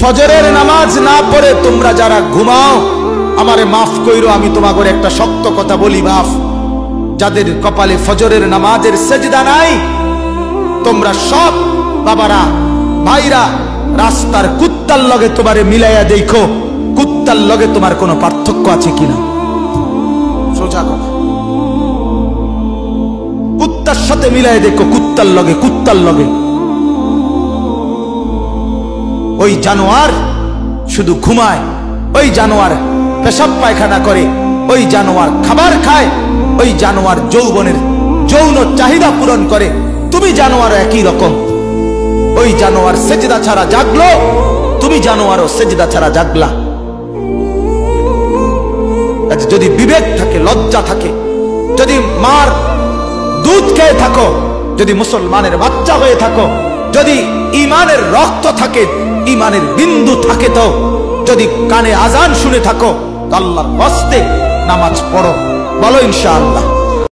ফজরের নামাজ না পড়ে তোমরা যারা ঘুমাও, আমারে মাফ কইরো, আমি তোমাগো একটা শক্ত কথা বলি, মাফ। যাদের কপালে ফজরের নামাজের সেজদা নাই, তোমরা সব বাবারা ভাইরা রাস্তার কুত্তার লগে তোমারে মিলাইয়া দেখো, কুত্তার লগে তোমার কোনো পার্থক্য আছে কিনা। সোজা কথা, কুত্তার সাথে মিলাই দেখো, কুত্তার লগে, কুত্তার লগে। ওই জানোয়ার শুধু ঘুমায়, ওই জানোয়ার পেশাব পায়খানা করে, ওই জানোয়ার খাবার খায়, ওই জানোয়ার যৌবনের যৌন চাহিদা পূরণ করে। তুমি জানোয়ার একই রকম। ওই জানোয়ার সেজদা ছাড়া জাগলো, তুমি জানোয়ারও সেজদা ছাড়া জাগলা। যদি বিবেক থাকে, লজ্জা থাকে, যদি মার দুধ খেয়ে থাকো, যদি মুসলমানের বাচ্চা হয়ে থাকো, যদি ইমানের রক্ত থাকে, ইমানের বিন্দু থাকে, তো যদি কানে আজান শুনে থাকো, আল্লাহর হস্তে নামাজ পড়ো। বলো ইনশাআল্লাহ।